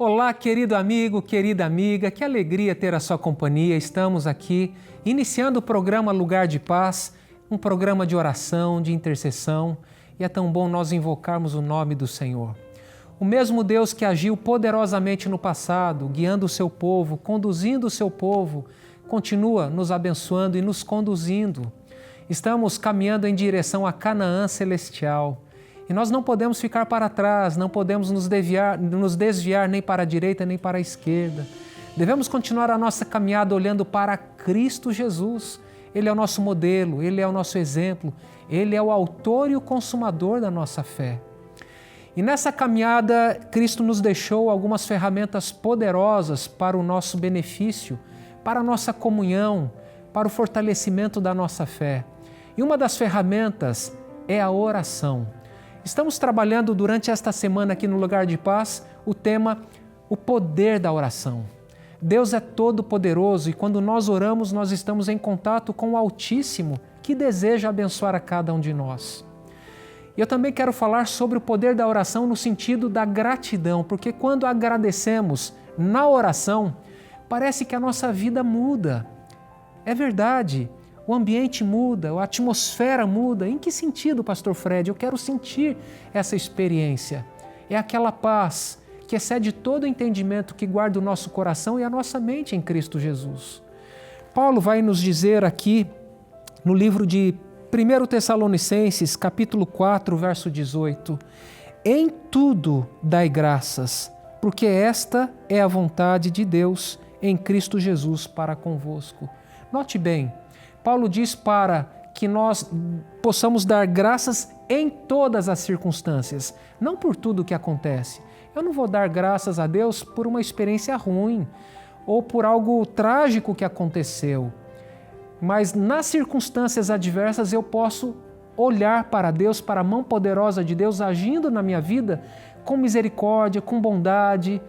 Olá, querido amigo, querida amiga, que alegria ter a sua companhia. Estamos aqui iniciando o programa Lugar de Paz, um programa de oração, de intercessão, e é tão bom nós invocarmos o nome do Senhor. O mesmo Deus que agiu poderosamente no passado, guiando o seu povo, conduzindo o seu povo, continua nos abençoando e nos conduzindo. Estamos caminhando em direção a Canaã celestial. E nós não podemos ficar para trás, não podemos nos desviar nem para a direita nem para a esquerda. Devemos continuar a nossa caminhada olhando para Cristo Jesus. Ele é o nosso modelo, Ele é o nosso exemplo, Ele é o autor e o consumador da nossa fé. E nessa caminhada, Cristo nos deixou algumas ferramentas poderosas para o nosso benefício, para a nossa comunhão, para o fortalecimento da nossa fé. E uma das ferramentas é a oração. Estamos trabalhando durante esta semana aqui no Lugar de Paz o tema o poder da oração. Deus é todo poderoso e quando nós oramos nós estamos em contato com o Altíssimo que deseja abençoar a cada um de nós. E eu também quero falar sobre o poder da oração no sentido da gratidão, porque quando agradecemos na oração, parece que a nossa vida muda. É verdade. O ambiente muda, a atmosfera muda. Em que sentido, Pastor Fred? Eu quero sentir essa experiência. É aquela paz que excede todo o entendimento que guarda o nosso coração e a nossa mente em Cristo Jesus. Paulo vai nos dizer aqui no livro de 1 Tessalonicenses, capítulo 4, verso 18: em tudo dai graças, porque esta é a vontade de Deus em Cristo Jesus para convosco. Note bem, Paulo diz para que nós possamos dar graças em todas as circunstâncias, não por tudo que acontece. Eu não vou dar graças a Deus por uma experiência ruim ou por algo trágico que aconteceu, mas nas circunstâncias adversas eu posso olhar para Deus, para a mão poderosa de Deus agindo na minha vida com misericórdia, com bondade,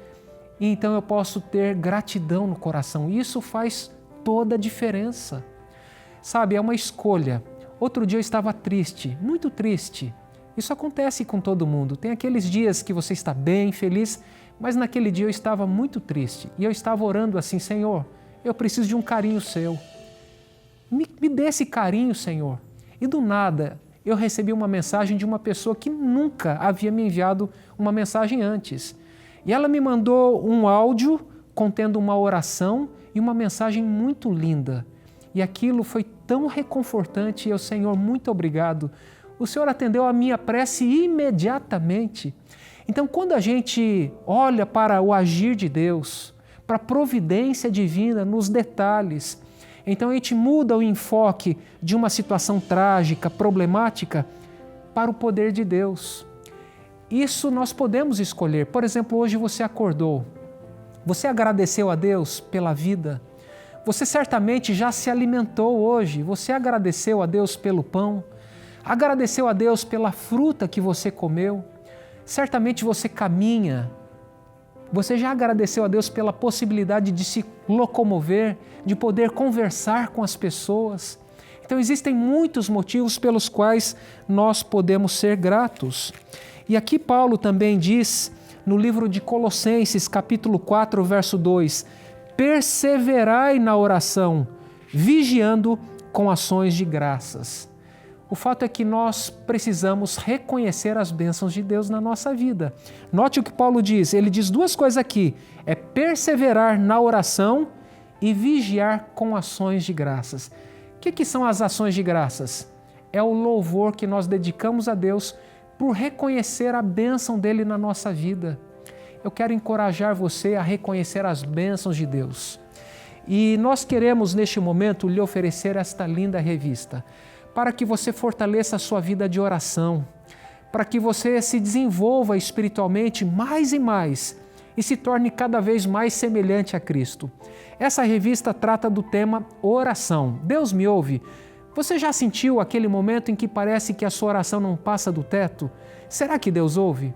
e então eu posso ter gratidão no coração. Isso faz toda a diferença. Sabe, é uma escolha. Outro dia eu estava triste, muito triste. Isso acontece com todo mundo. Tem aqueles dias que você está bem, feliz, mas naquele dia eu estava muito triste. E eu estava orando assim: Senhor, eu preciso de um carinho seu. Me dê esse carinho, Senhor. E do nada eu recebi uma mensagem de uma pessoa que nunca havia me enviado uma mensagem antes. E ela me mandou um áudio contendo uma oração e uma mensagem muito linda. E aquilo foi tão reconfortante. E eu, Senhor, muito obrigado. O Senhor atendeu a minha prece imediatamente. Então, quando a gente olha para o agir de Deus, para a providência divina nos detalhes, então a gente muda o enfoque de uma situação trágica, problemática, para o poder de Deus. Isso nós podemos escolher. Por exemplo, hoje você acordou. Você agradeceu a Deus pela vida? Você certamente já se alimentou hoje, você agradeceu a Deus pelo pão, agradeceu a Deus pela fruta que você comeu, certamente você caminha, você já agradeceu a Deus pela possibilidade de se locomover, de poder conversar com as pessoas. Então existem muitos motivos pelos quais nós podemos ser gratos. E aqui Paulo também diz, no livro de Colossenses, capítulo 4, verso 2, perseverai na oração, vigiando com ações de graças. O fato é que nós precisamos reconhecer as bênçãos de Deus na nossa vida. Note o que Paulo diz, ele diz duas coisas aqui, é perseverar na oração e vigiar com ações de graças. O que são as ações de graças? É o louvor que nós dedicamos a Deus por reconhecer a bênção dele na nossa vida. Eu quero encorajar você a reconhecer as bênçãos de Deus. E nós queremos, neste momento, lhe oferecer esta linda revista, para que você fortaleça a sua vida de oração, para que você se desenvolva espiritualmente mais e mais e se torne cada vez mais semelhante a Cristo. Essa revista trata do tema oração. Deus me ouve? Você já sentiu aquele momento em que parece que a sua oração não passa do teto? Será que Deus ouve?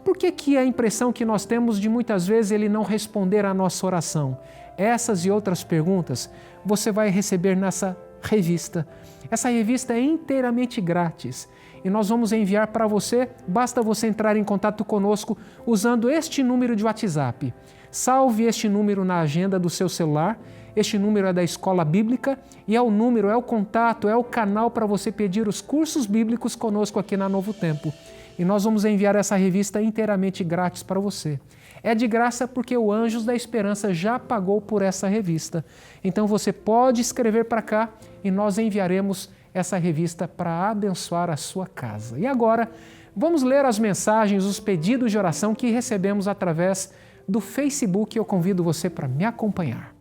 Por que a impressão que nós temos de muitas vezes Ele não responder à nossa oração? Essas e outras perguntas você vai receber nessa revista. Essa revista é inteiramente grátis e nós vamos enviar para você, basta você entrar em contato conosco usando este número de WhatsApp. Salve este número na agenda do seu celular, este número é da Escola Bíblica e é o contato, é o canal para você pedir os cursos bíblicos conosco aqui na Novo Tempo. E nós vamos enviar essa revista inteiramente grátis para você. É de graça porque o Anjos da Esperança já pagou por essa revista. Então você pode escrever para cá e nós enviaremos essa revista para abençoar a sua casa. E agora, vamos ler as mensagens, os pedidos de oração que recebemos através do Facebook. Eu convido você para me acompanhar.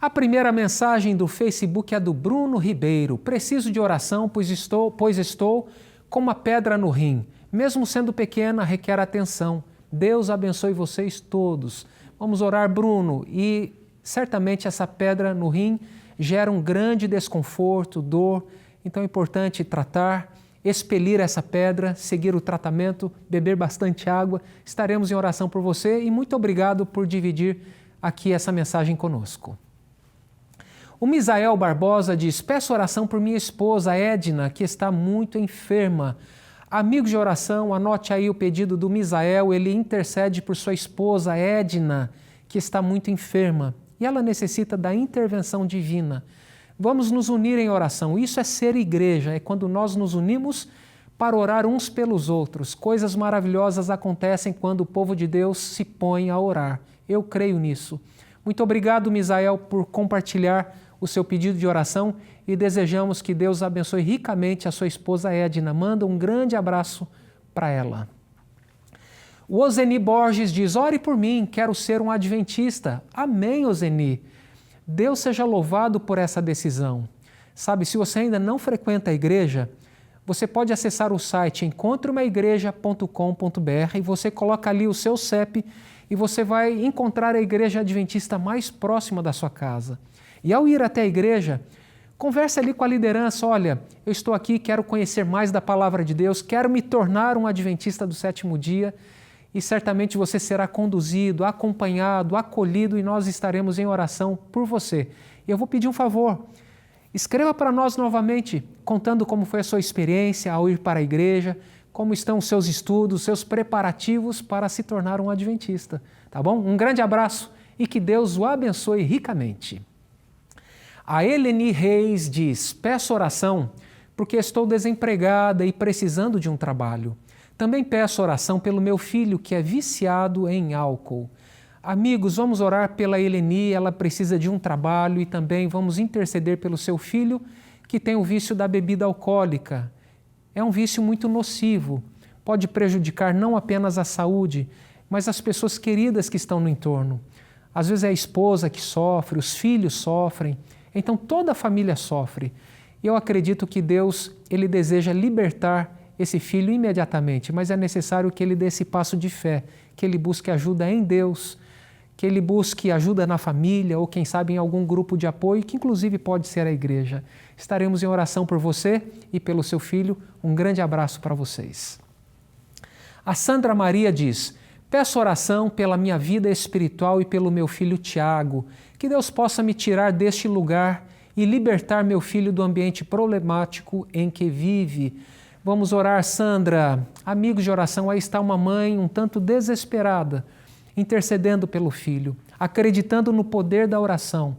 A primeira mensagem do Facebook é do Bruno Ribeiro. Preciso de oração, pois estou com uma pedra no rim. Mesmo sendo pequena, requer atenção. Deus abençoe vocês todos. Vamos orar, Bruno, e certamente essa pedra no rim gera um grande desconforto, dor. Então é importante tratar, expelir essa pedra, seguir o tratamento, beber bastante água. Estaremos em oração por você e muito obrigado por dividir aqui essa mensagem conosco. O Misael Barbosa diz: peço oração por minha esposa Edna, que está muito enferma. Amigos de oração, anote aí o pedido do Misael, ele intercede por sua esposa Edna, que está muito enferma e ela necessita da intervenção divina. Vamos nos unir em oração, isso é ser igreja, é quando nós nos unimos para orar uns pelos outros. Coisas maravilhosas acontecem quando o povo de Deus se põe a orar. Eu creio nisso. Muito obrigado, Misael, por compartilhar o seu pedido de oração e desejamos que Deus abençoe ricamente a sua esposa Edna. Manda um grande abraço para ela. O Ozeni Borges diz: ore por mim, quero ser um adventista. Amém, Ozeni. Deus seja louvado por essa decisão. Sabe, se você ainda não frequenta a igreja, você pode acessar o site encontreumaigreja.com.br e você coloca ali o seu CEP e você vai encontrar a igreja adventista mais próxima da sua casa. E ao ir até a igreja, converse ali com a liderança: olha, eu estou aqui, quero conhecer mais da palavra de Deus, quero me tornar um adventista do sétimo dia, e certamente você será conduzido, acompanhado, acolhido e nós estaremos em oração por você. E eu vou pedir um favor, escreva para nós novamente, contando como foi a sua experiência ao ir para a igreja, como estão os seus estudos, seus preparativos para se tornar um adventista, tá bom? Um grande abraço e que Deus o abençoe ricamente. A Eleni Reis diz: peço oração porque estou desempregada e precisando de um trabalho. Também peço oração pelo meu filho que é viciado em álcool. Amigos, vamos orar pela Eleni, ela precisa de um trabalho e também vamos interceder pelo seu filho que tem o vício da bebida alcoólica. É um vício muito nocivo, pode prejudicar não apenas a saúde, mas as pessoas queridas que estão no entorno. Às vezes é a esposa que sofre, os filhos sofrem. Então toda a família sofre. E eu acredito que Deus, Ele deseja libertar esse filho imediatamente, mas é necessário que ele dê esse passo de fé, que ele busque ajuda em Deus, que ele busque ajuda na família ou quem sabe em algum grupo de apoio, que inclusive pode ser a igreja. Estaremos em oração por você e pelo seu filho. Um grande abraço para vocês. A Sandra Maria diz: peço oração pela minha vida espiritual e pelo meu filho Tiago, que Deus possa me tirar deste lugar e libertar meu filho do ambiente problemático em que vive. Vamos orar, Sandra. Amigos de oração, aí está uma mãe um tanto desesperada, intercedendo pelo filho, acreditando no poder da oração.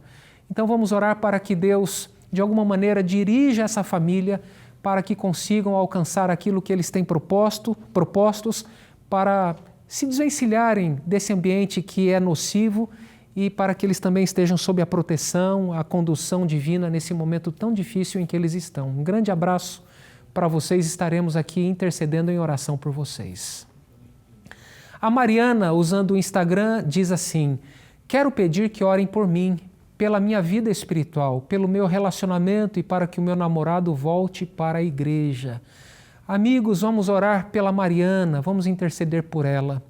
Então vamos orar para que Deus, de alguma maneira, dirija essa família para que consigam alcançar aquilo que eles têm propostos para se desvencilharem desse ambiente que é nocivo e para que eles também estejam sob a proteção, a condução divina nesse momento tão difícil em que eles estão. Um grande abraço para vocês, estaremos aqui intercedendo em oração por vocês. A Mariana, usando o Instagram, diz assim: quero pedir que orem por mim, pela minha vida espiritual, pelo meu relacionamento e para que o meu namorado volte para a igreja. Amigos, vamos orar pela Mariana, vamos interceder por ela.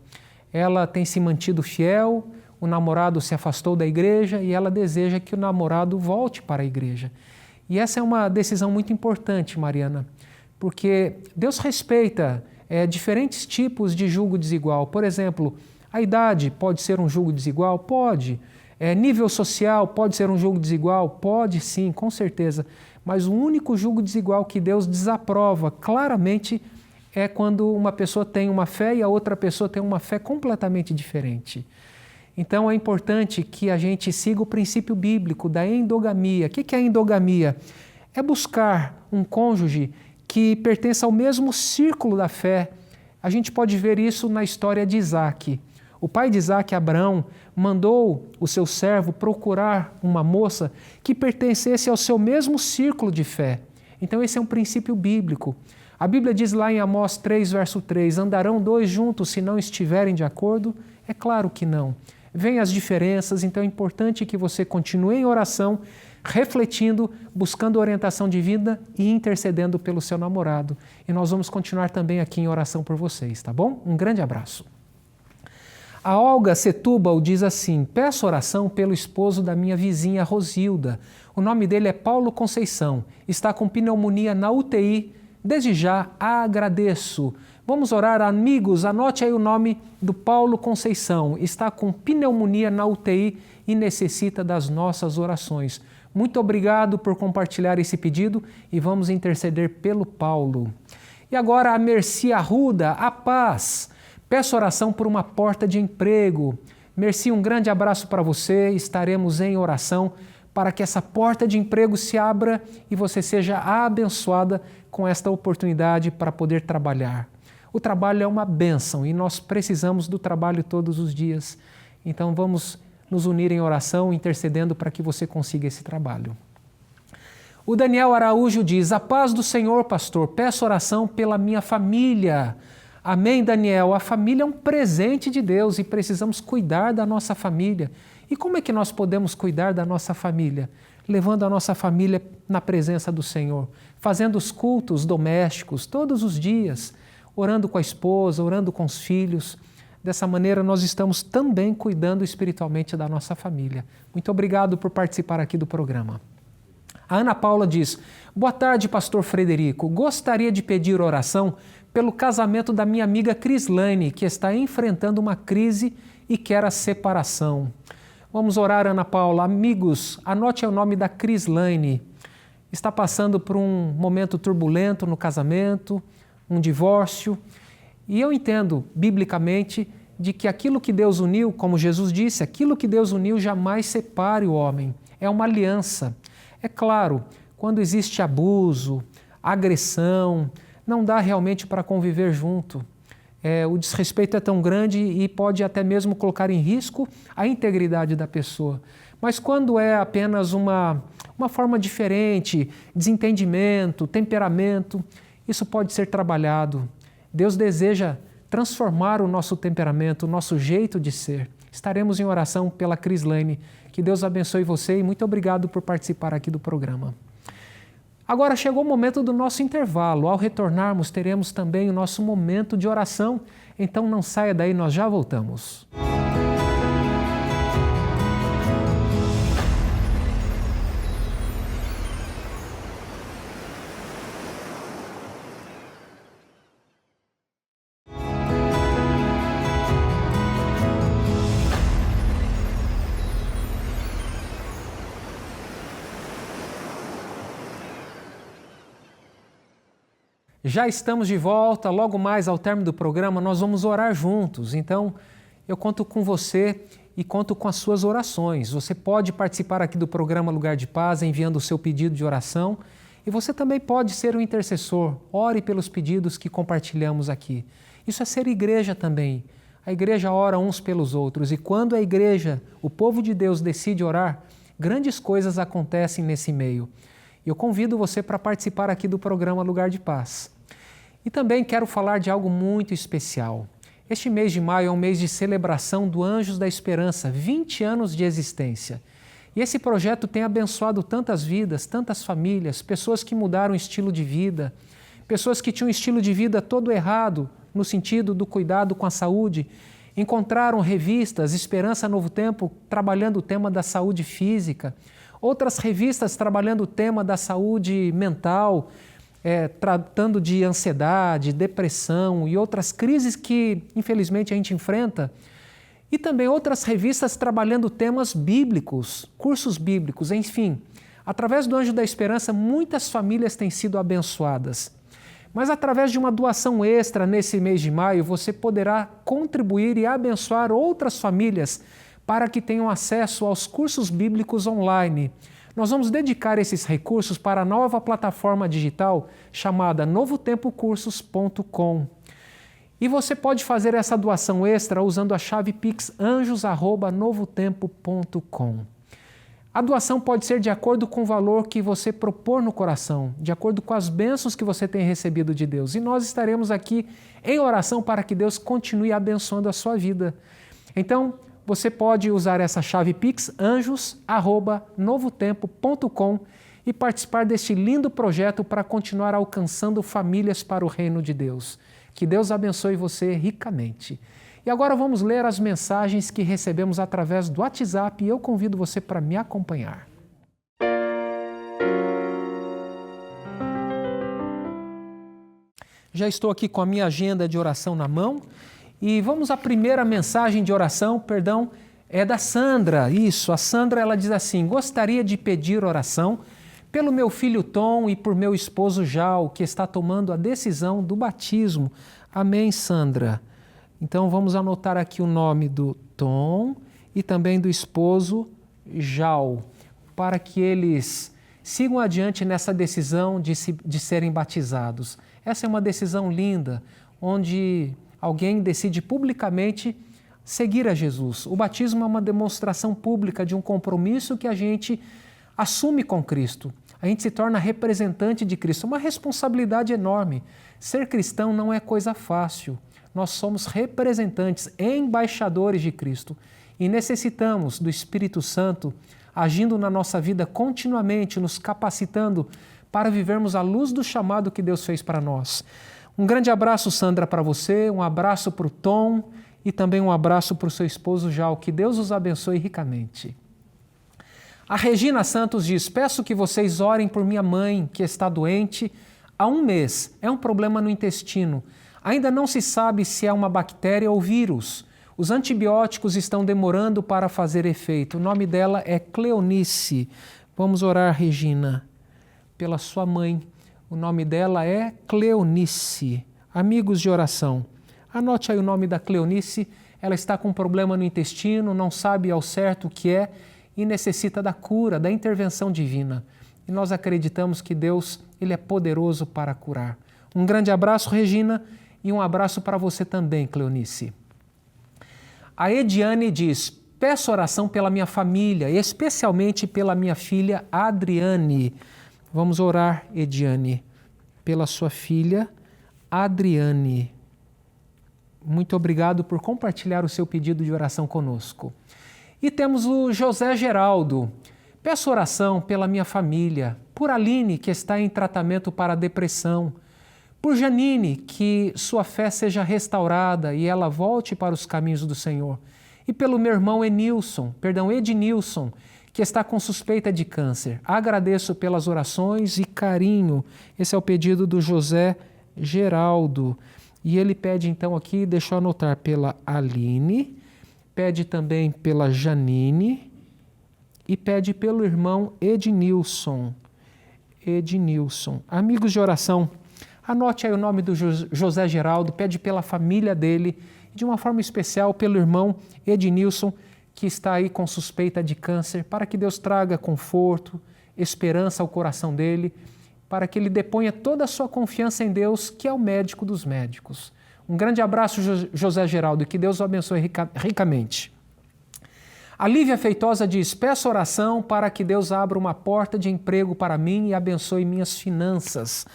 Ela tem se mantido fiel, o namorado se afastou da igreja e ela deseja que o namorado volte para a igreja. E essa é uma decisão muito importante, Mariana, porque Deus respeita diferentes tipos de julgo desigual. Por exemplo, A idade pode ser um julgo desigual? Pode. Nível social pode ser um julgo desigual? Pode sim, com certeza. Mas o único julgo desigual que Deus desaprova claramente é quando uma pessoa tem uma fé e a outra pessoa tem uma fé completamente diferente. Então é importante que a gente siga o princípio bíblico da endogamia. O que é a endogamia? É buscar um cônjuge que pertença ao mesmo círculo da fé. A gente pode ver isso na história de Isaac. O pai de Isaac, Abraão, mandou o seu servo procurar uma moça que pertencesse ao seu mesmo círculo de fé. Então esse é um princípio bíblico. A Bíblia diz lá em Amós 3, verso 3, andarão dois juntos se não estiverem de acordo? É claro que não. Vêm as diferenças, então é importante que você continue em oração, refletindo, buscando orientação de vida e intercedendo pelo seu namorado. E nós vamos continuar também aqui em oração por vocês, tá bom? Um grande abraço. A Olga Setúbal diz assim: peço oração pelo esposo da minha vizinha Rosilda. O nome dele é Paulo Conceição. Está com pneumonia na UTI. Desde já agradeço. Vamos orar, amigos, anote aí o nome do Paulo Conceição. Está com pneumonia na UTI e necessita das nossas orações. Muito obrigado por compartilhar esse pedido e vamos interceder pelo Paulo. E agora a Mercy Arruda, a paz. Peço oração por uma porta de emprego. Mercy, um grande abraço para você. Estaremos em oração para que essa porta de emprego se abra e você seja abençoada com esta oportunidade para poder trabalhar. O trabalho é uma bênção e nós precisamos do trabalho todos os dias. Então vamos nos unir em oração, intercedendo para que você consiga esse trabalho. O Daniel Araújo diz: a paz do Senhor, pastor, peço oração pela minha família. Amém, Daniel. A família é um presente de Deus e precisamos cuidar da nossa família. E como é que nós podemos cuidar da nossa família? Levando a nossa família na presença do Senhor, fazendo os cultos domésticos todos os dias, orando com a esposa, orando com os filhos. Dessa maneira, nós estamos também cuidando espiritualmente da nossa família. Muito obrigado por participar aqui do programa. A Ana Paula diz: boa tarde, pastor Frederico. Gostaria de pedir oração pelo casamento da minha amiga Crislane, que está enfrentando uma crise e quer a separação. Vamos orar, Ana Paula. Amigos, anote o nome da Crislane. Está passando por um momento turbulento no casamento, um divórcio. E eu entendo, biblicamente, de que aquilo que Deus uniu, como Jesus disse, aquilo que Deus uniu jamais separe o homem. É uma aliança. É claro, quando existe abuso, agressão, não dá realmente para conviver junto. O desrespeito é tão grande e pode até mesmo colocar em risco a integridade da pessoa. Mas quando é apenas uma forma diferente, desentendimento, temperamento, isso pode ser trabalhado. Deus deseja transformar o nosso temperamento, o nosso jeito de ser. Estaremos em oração pela Crislane. Que Deus abençoe você e muito obrigado por participar aqui do programa. Agora chegou o momento do nosso intervalo. Ao retornarmos, teremos também o nosso momento de oração. Então não saia daí, nós já voltamos. Já estamos de volta, logo mais ao término do programa nós vamos orar juntos. Então, eu conto com você e conto com as suas orações. Você pode participar aqui do programa Lugar de Paz enviando o seu pedido de oração e você também pode ser um intercessor. Ore pelos pedidos que compartilhamos aqui. Isso é ser igreja também. A igreja ora uns pelos outros e quando a igreja, o povo de Deus decide orar, grandes coisas acontecem nesse meio. E eu convido você para participar aqui do programa Lugar de Paz. E também quero falar de algo muito especial. Este mês de maio é um mês de celebração do Anjos da Esperança, 20 anos de existência. E esse projeto tem abençoado tantas vidas, tantas famílias, pessoas que mudaram o estilo de vida, pessoas que tinham um estilo de vida todo errado, no sentido do cuidado com a saúde, encontraram revistas, Esperança Novo Tempo, trabalhando o tema da saúde física, outras revistas trabalhando o tema da saúde mental, tratando de ansiedade, depressão e outras crises que, infelizmente, a gente enfrenta. e também outras revistas trabalhando temas bíblicos, cursos bíblicos, enfim. Através do Anjo da Esperança, muitas famílias têm sido abençoadas. Mas através de uma doação extra nesse mês de maio, você poderá contribuir e abençoar outras famílias para que tenham acesso aos cursos bíblicos online. Nós vamos dedicar esses recursos para a nova plataforma digital chamada novotempocursos.com. E você pode fazer essa doação extra usando a chave Pix anjos@novotempo.com. A doação pode ser de acordo com o valor que você propor no coração, de acordo com as bênçãos que você tem recebido de Deus. E nós estaremos aqui em oração para que Deus continue abençoando a sua vida. Então, você pode usar essa chave Pix anjos@novotempo.com e participar deste lindo projeto para continuar alcançando famílias para o reino de Deus. Que Deus abençoe você ricamente. E agora vamos ler as mensagens que recebemos através do WhatsApp e eu convido você para me acompanhar. Já estou aqui com a minha agenda de oração na mão e vamos à primeira mensagem de oração, é da Sandra. Isso, a Sandra ela diz assim: gostaria de pedir oração pelo meu filho Tom e por meu esposo Jal, que está tomando a decisão do batismo. Amém, Sandra. Então vamos anotar aqui o nome do Tom e também do esposo Jal, para que eles sigam adiante nessa decisão de serem batizados. Essa é uma decisão linda, onde alguém decide publicamente seguir a Jesus. O batismo é uma demonstração pública de um compromisso que a gente assume com Cristo. A gente se torna representante de Cristo, uma responsabilidade enorme. Ser cristão não é coisa fácil. Nós somos representantes, embaixadores de Cristo e necessitamos do Espírito Santo agindo na nossa vida continuamente, nos capacitando para vivermos a luz do chamado que Deus fez para nós. Um grande abraço, Sandra, para você, um abraço para o Tom e também um abraço para o seu esposo Jal. Que Deus os abençoe ricamente. A Regina Santos diz: peço que vocês orem por minha mãe, que está doente há 1 mês. É um problema no intestino. Ainda não se sabe se é uma bactéria ou vírus. Os antibióticos estão demorando para fazer efeito. O nome dela é Cleonice. Vamos orar, Regina, pela sua mãe. O nome dela é Cleonice. Amigos de oração, anote aí o nome da Cleonice. Ela está com um problema no intestino, não sabe ao certo o que é e necessita da cura, da intervenção divina. E nós acreditamos que Deus, Ele é poderoso para curar. Um grande abraço, Regina, e um abraço para você também, Cleonice. A Ediane diz: peço oração pela minha família, especialmente pela minha filha Adriane. Vamos orar, Ediane, pela sua filha Adriane. Muito obrigado por compartilhar o seu pedido de oração conosco. E temos o José Geraldo. Peço oração pela minha família, por Aline, que está em tratamento para depressão, por Janine, que sua fé seja restaurada e ela volte para os caminhos do Senhor. E pelo meu irmão Ednilson, que está com suspeita de câncer. Agradeço pelas orações e carinho. Esse é o pedido do José Geraldo. E ele pede então aqui, deixa eu anotar, pela Aline, pede também pela Janine e pede pelo irmão Ednilson. Amigos de oração, anote aí o nome do José Geraldo, pede pela família dele, de uma forma especial pelo irmão Ednilson, que está aí com suspeita de câncer, para que Deus traga conforto, esperança ao coração dele, para que ele deponha toda a sua confiança em Deus, que é o médico dos médicos. Um grande abraço, José Geraldo, e que Deus o abençoe ricamente. A Lívia Feitosa diz: peço oração para que Deus abra uma porta de emprego para mim e abençoe minhas finanças.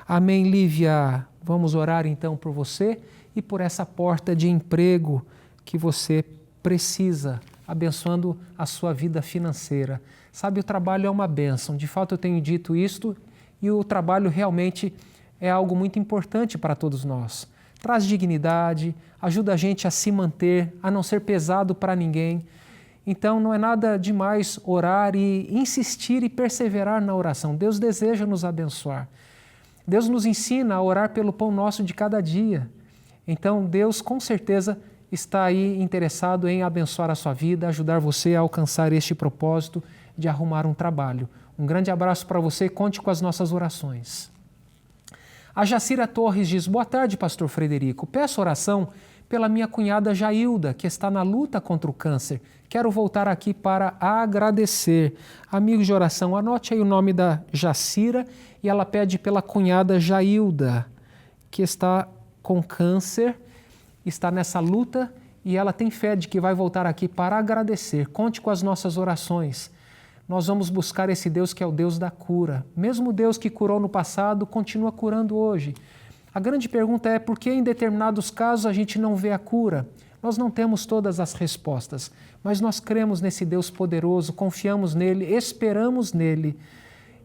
Amém, Lívia. Vamos orar então por você e por essa porta de emprego que você precisa, abençoando a sua vida financeira. Sabe, o trabalho é uma bênção. De fato, eu tenho dito isto e o trabalho realmente é algo muito importante para todos nós. Traz dignidade, ajuda a gente a se manter, a não ser pesado para ninguém. Então, não é nada demais orar e insistir e perseverar na oração. Deus deseja nos abençoar. Deus nos ensina a orar pelo pão nosso de cada dia. Então, Deus, com certeza, está aí interessado em abençoar a sua vida, ajudar você a alcançar este propósito de arrumar um trabalho. Um grande abraço para você, conte com as nossas orações. A Jacira Torres diz: boa tarde, pastor Frederico. Peço oração pela minha cunhada Jailda, que está na luta contra o câncer. Quero voltar aqui para agradecer. Amigos de oração, anote aí o nome da Jacira e ela pede pela cunhada Jailda, que está com câncer, está nessa luta e ela tem fé de que vai voltar aqui para agradecer. Conte com as nossas orações. Nós vamos buscar esse Deus que é o Deus da cura. Mesmo Deus que curou no passado, continua curando hoje. A grande pergunta é por que em determinados casos a gente não vê a cura? Nós não temos todas as respostas, mas nós cremos nesse Deus poderoso, confiamos nele, esperamos nele.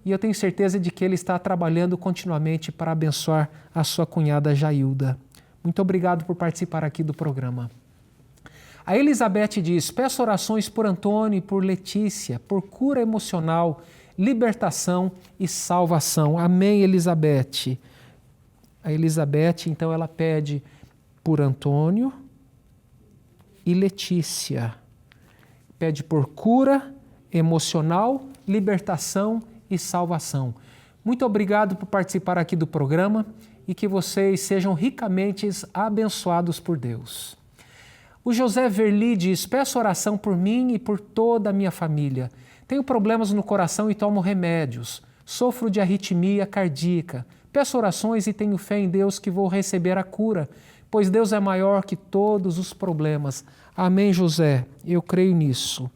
E eu tenho certeza de que ele está trabalhando continuamente para abençoar a sua cunhada Jailda. Muito obrigado por participar aqui do programa. A Elizabeth diz: peço orações por Antônio e por Letícia, por cura emocional, libertação e salvação. Amém, Elizabeth. A Elizabeth, então, ela pede por Antônio e Letícia. Pede por cura emocional, libertação e salvação. Muito obrigado por participar aqui do programa e que vocês sejam ricamente abençoados por Deus. O José Verli diz: peço oração por mim e por toda a minha família. Tenho problemas no coração e tomo remédios. Sofro de arritmia cardíaca. Peço orações e tenho fé em Deus que vou receber a cura, pois Deus é maior que todos os problemas. Amém, José. Eu creio nisso.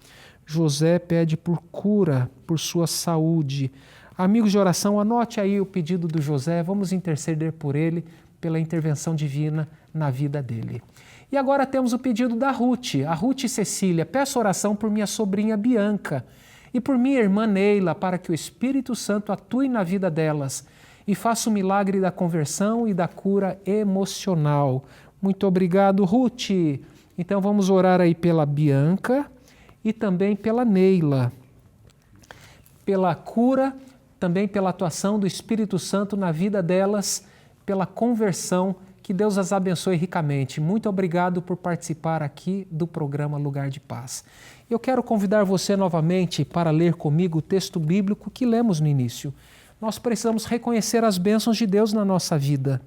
José pede por cura, por sua saúde. Amigos de oração, anote aí o pedido do José. Vamos interceder por ele, pela intervenção divina na vida dele. E agora temos o pedido da Ruth, a Ruth Cecília. Peço oração por minha sobrinha Bianca e por minha irmã Neila, para que o Espírito Santo atue na vida delas e faça o milagre da conversão e da cura emocional. Muito obrigado, Ruth. Então vamos orar aí pela Bianca e também pela Neila, pela cura, também pela atuação do Espírito Santo na vida delas, pela conversão. Que Deus as abençoe ricamente. Muito obrigado por participar aqui do programa Lugar de Paz. Eu quero convidar você novamente para ler comigo o texto bíblico que lemos no início. Nós precisamos reconhecer as bênçãos de Deus na nossa vida.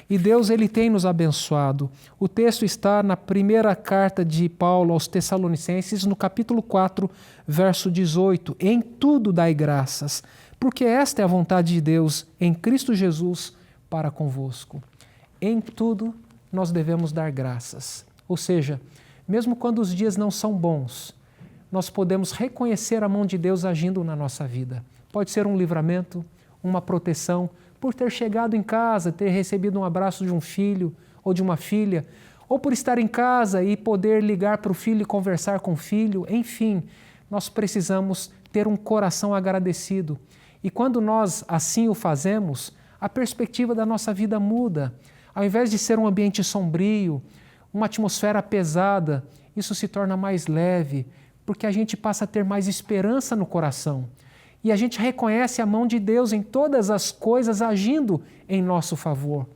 E Deus, ele tem nos abençoado. O texto está na primeira carta de Paulo aos Tessalonicenses, no capítulo 4, verso 18. Em tudo dai graças, porque esta é a vontade de Deus em Cristo Jesus para convosco. Em tudo nós devemos dar graças. Ou seja, mesmo quando os dias não são bons, nós podemos reconhecer a mão de Deus agindo na nossa vida. Pode ser um livramento, uma proteção, por ter chegado em casa, ter recebido um abraço de um filho ou de uma filha, ou por estar em casa e poder ligar para o filho e conversar com o filho. Enfim, nós precisamos ter um coração agradecido. E quando nós assim o fazemos, a perspectiva da nossa vida muda. Ao invés de ser um ambiente sombrio, uma atmosfera pesada, isso se torna mais leve, porque a gente passa a ter mais esperança no coração. E a gente reconhece a mão de Deus em todas as coisas agindo em nosso favor.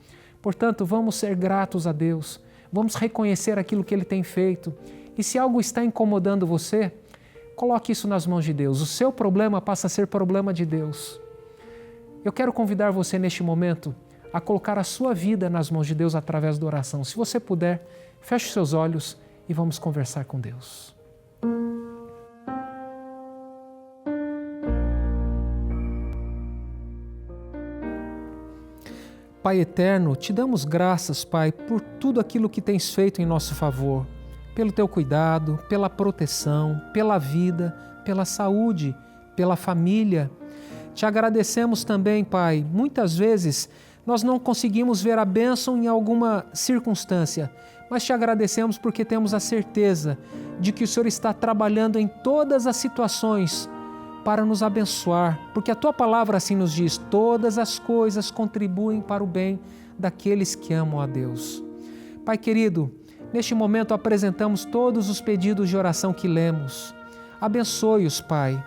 Portanto, vamos ser gratos a Deus, vamos reconhecer aquilo que Ele tem feito. E se algo está incomodando você, coloque isso nas mãos de Deus. O seu problema passa a ser problema de Deus. Eu quero convidar você neste momento a colocar a sua vida nas mãos de Deus através da oração. Se você puder, feche os seus olhos e vamos conversar com Deus. Pai eterno, te damos graças, Pai, por tudo aquilo que tens feito em nosso favor, pelo teu cuidado, pela proteção, pela vida, pela saúde, pela família. Te agradecemos também, Pai, muitas vezes nós não conseguimos ver a bênção em alguma circunstância, mas te agradecemos porque temos a certeza de que o Senhor está trabalhando em todas as situações para nos abençoar, porque a Tua palavra assim nos diz: todas as coisas contribuem para o bem daqueles que amam a Deus. Pai querido, neste momento apresentamos todos os pedidos de oração que lemos. Abençoe-os, Pai.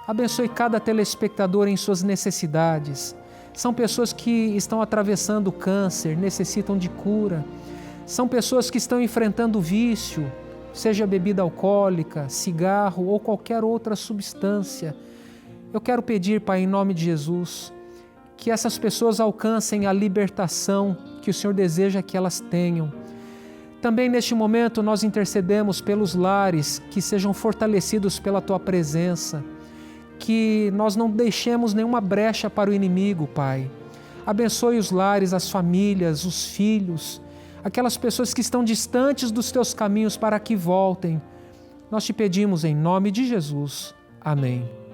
Abençoe cada telespectador em suas necessidades. São pessoas que estão atravessando câncer, necessitam de cura. São pessoas que estão enfrentando vício, seja bebida alcoólica, cigarro ou qualquer outra substância. Eu quero pedir, Pai, em nome de Jesus, que essas pessoas alcancem a libertação que o Senhor deseja que elas tenham. Também neste momento nós intercedemos pelos lares que sejam fortalecidos pela Tua presença, que nós não deixemos nenhuma brecha para o inimigo, Pai. Abençoe os lares, as famílias, os filhos, aquelas pessoas que estão distantes dos Teus caminhos para que voltem. Nós te pedimos em nome de Jesus. Amém.